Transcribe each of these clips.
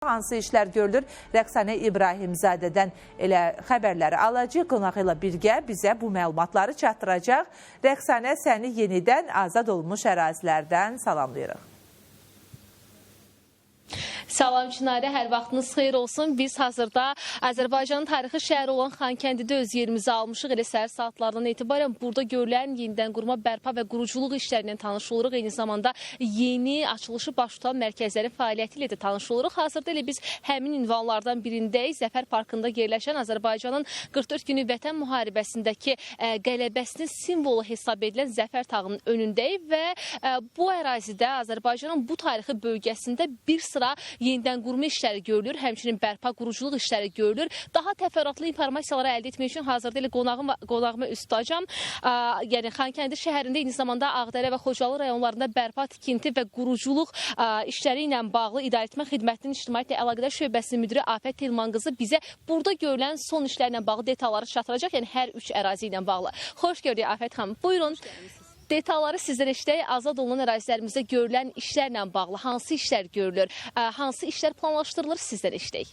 Hansı işlər görülür? Rəqsanə İbrahimzadədən elə xəbərləri alacaq. Qonaq ilə birgə bizə bu məlumatları çatdıracaq. Rəqsanə, səni yenidən azad olmuş ərazilərdən salamlayırıq. Salam Çinarə, hər vaxtınız xeyir olsun. Biz hazırda Azərbaycanın tarixi şəhəri olan Xankəndidə öz yerimizi almışıq. Elə səhər saatlarından etibarən burada görülən yenidən qurma, bərpa və quruculuq işlərindən tanış oluruq. Eyni zamanda yeni açılışı baş tutan mərkəzlərin fəaliyyəti ilə də tanış oluruq. Hazırda elə biz həmin ünvanlardan birindəyik. Zəfər Parkında yerləşən Azərbaycanın 44 günü vətən müharibəsindəki qələbəsinin simvolu hesab edilən Zəfər tağının önündəyik və bu ərazidə Azərbaycanın bu tarixi bölgəsində bir sıra yenidən qurma işləri görülür, həmçinin bərpa, quruculuq işləri görülür. Daha təfərrüatlı informasiyaları əldə etmək üçün hazırda elə qonağıma üst tutacağam. Yəni Xankəndi şəhərində eyni zamanda Ağdərə və Xocalı rayonlarında bərpa, tikinti və quruculuq işləri ilə bağlı İdarəetmə Xidmətinin İctimaiyyətlə Əlaqədar Şöbəsinin müdiri Afət Telman qızı bizə burada görülən son işlərlə bağlı detalları çatdıracaq, yəni hər üç ərazi ilə bağlı. Xoş gördük Afət xanım. Buyurun. Detalları sizdən eşidək. Azad olunan ərazilərimizdə görülən işlərlə bağlı hansı işlər görülür, hansı işlər planlaşdırılır, sizdən eşidək.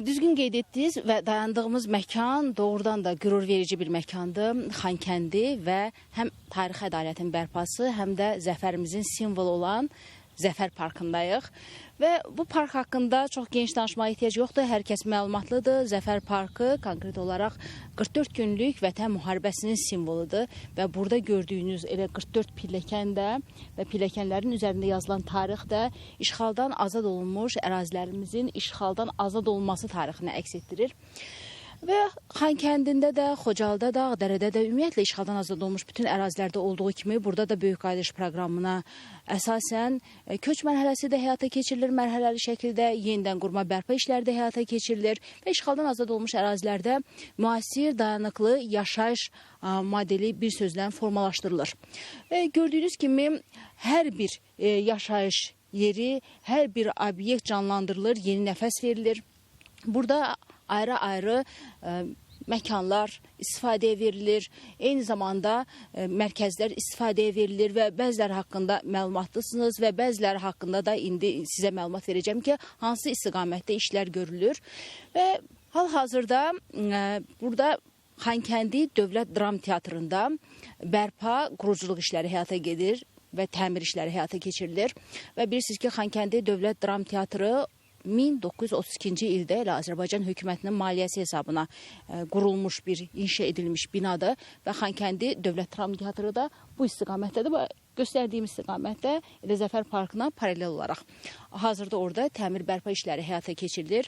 Düzgün qeyd etdiniz və dayandığımız məkan doğrudan da qürur verici bir məkandır. Xankəndi və həm tarixi ədalətin bərpası, həm də zəfərimizin simvolu olan Zəfər Parkındayıq. Və bu park haqqında çox geniş danışmağa ehtiyac yoxdur. Hər kəs məlumatlıdır. Zəfər Parkı konkret olaraq 44 günlük vətən müharibəsinin simvoludur. Və burada gördüyünüz elə 44 pilləkən də və pilləkənlərin üzərində yazılan tarix də işğaldan azad olunmuş ərazilərimizin işğaldan azad olması tarixini əks etdirir. Və Xankəndində də, Xocalıda da, Ağdərədə də ümumiyyətlə işğaldan azad olmuş bütün ərazilərdə olduğu kimi burada da Böyük Qayıdış proqramına əsasən köç mərhələsi də həyata keçirilir, mərhələli şəkildə yenidən qurma bərpa işləri də həyata keçirilir və işğaldan azad olmuş ərazilərdə müasir, dayanıqlı yaşayış modeli bir sözlə formalaşdırılır. Və gördüyünüz kimi hər bir yaşayış yeri, hər bir obyekt canlandırılır, yeni nəfəs verilir. Burada ayrı-ayrı məkanlar istifadəyə verilir, eyni zamanda mərkəzlər istifadəyə verilir və bəziləri haqqında məlumatlısınız və bəziləri haqqında da indi sizə məlumat verəcəm ki, hansı istiqamətdə işlər görülür. Və hal-hazırda burada Xankəndi Dövlət Dram Teatrında bərpa, quruculuq işləri həyata gedir və təmir işləri həyata keçirilir. Və bilirsiniz ki, Xankəndi Dövlət Dram Teatrı 1932-ci ildə elə Azərbaycan hökumətinin maliyyəsi hesabına qurulmuş bir, inşa edilmiş binadır və Xankəndi Dövlət Dram Teatrı da bu istiqamətdədir və göstərdiyim istiqamətdə elə Zəfər Parkına paralel olaraq. Hazırda orada təmir bərpa işləri həyata keçirilir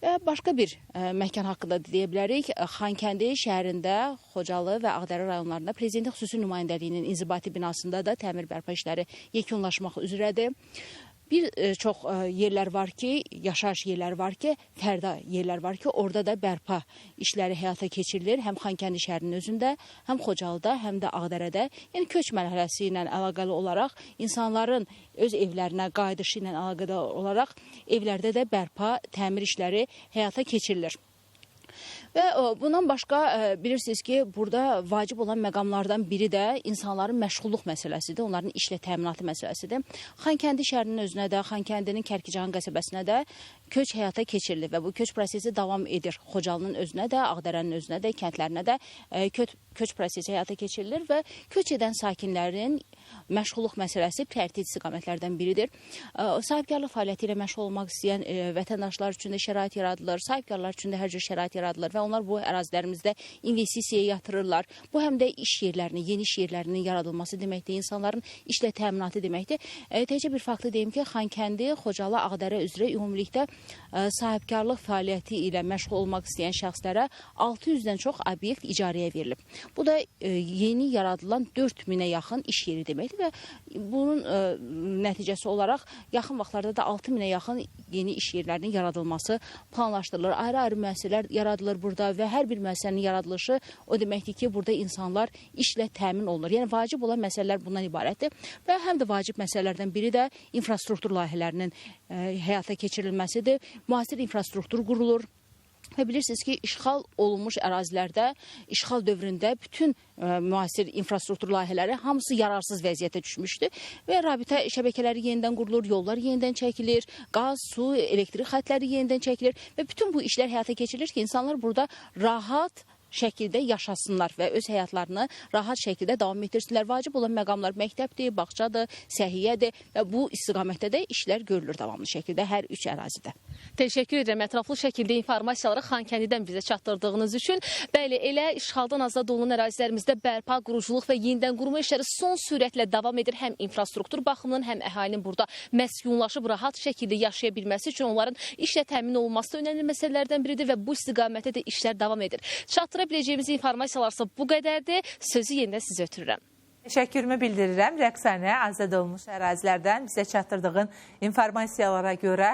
və başqa bir məkan haqqında deyə bilərik. Xankəndi şəhərində Xocalı və Ağdərə rayonlarında Prezidentin xüsusi nümayəndəliyinin inzibati binasında da təmir bərpa işləri yekunlaşmaq üzrədir. Bir çox yerlər var ki, yaşayış yerləri var ki, fərda yerlər var ki, orada da bərpa işləri həyata keçirilir. Həm Xankəndi şəhərinin özündə, həm Xocalıda, həm də Ağdərədə. Yəni köç mərhələsi ilə əlaqəli olaraq insanların öz evlərinə qayıdışı ilə əlaqədar olaraq evlərdə də bərpa, təmir işləri həyata keçirilir. Və bundan başqa bilirsiniz ki, burada vacib olan məqamlardan biri də insanların məşğulluq məsələsidir, onların işlə təminatı məsələsidir. Xankəndi şəhərinin özünə də, Xankəndinin Kərkican qəsəbəsinə də köç həyata keçirilir və bu köç prosesi davam edir. Xocalının özünə də, Ağdərənin özünə də, kəndlərinə də köç prosesi həyata keçirilir və köç edən sakinlərin məşğulluq məsələsi prioritet istiqamətlərdən biridir. Sahibkarlıq fəaliyyəti ilə məşğul olmaq istəyən vətəndaşlar üçün də şərait yaradılır, sahibkarlar üçün də hər cür şərait yaradılır və onlar bu ərazilərimizdə investisiyaya yatırırlar. Bu həm də iş yerlərinin, yeni iş yerlərinin yaradılması deməkdir, insanların işlə təminatı deməkdir. Təcə bir faktı deyim ki, Xankəndi, Xocalı, Ağdərə üzrə ümumilikdə sahibkarlıq fəaliyyəti ilə məşğul olmaq istəyən şəxslərə 600-dən çox obyekt icarəyə verilib. Bu da yeni yaradılan 4000-ə yaxın iş yeri deməkdir və bunun nəticəsi olaraq yaxın vaxtlarda da 6000-ə yaxın yeni iş yerlərinin yaradılması planlaşdırılır. Ayrı-ayrı müəssisələr yaradılır burada və hər bir müəssisənin yaradılışı o deməkdir ki, burada insanlar işlə təmin olunur. Yəni vacib olan məsələlər bundan ibarətdir və həm də vacib məsələlərdən biri də infrastruktur layihələrinin həyata keçirilməsidir. Müasir infrastruktur qurulur. Və bilirsiniz ki, işğal olunmuş ərazilərdə, işğal dövründə bütün müasir infrastruktur layihələri hamısı yararsız vəziyyətə düşmüşdü və rabitə şəbəkələri yenidən qurulur, yollar yenidən çəkilir, qaz, su, elektrik xətləri yenidən çəkilir və bütün bu işlər həyata keçirilir ki, insanlar burada rahat şəkildə yaşasınlar və öz həyatlarını rahat şəkildə davam etdirsinlər. Vacib olan məqamlar məktəbdir, bağçadır, səhiyyədir və bu istiqamətdə də işlər görülür davamlı şəkildə hər üç ərazidə. Təşəkkür edirəm ətraflı şəkildə informasiyaları Xankəndidən bizə çatdırdığınız üçün. Bəli, elə işğaldan azad olunan ərazilərimizdə bərpa, quruculuq və yenidən qurma işləri son sürətlə davam edir. Həm infrastruktur baxımından, həm əhalinin burada məskunlaşıb rahat şəkildə yaşaya bilməsi üçün onların işlə təmin olunması da önəmli məsələlərdən biridir və bu istiqamətdə də işlər davam edir. Çatdıra biləcəyimiz informasiyalarsa bu qədərdir. Sözü yenidən sizə ötürürəm. Təşəkkürümü bildirirəm Rəqsanə, azad olmuş ərazilərdən bizə çatdırdığın informasiyalara görə.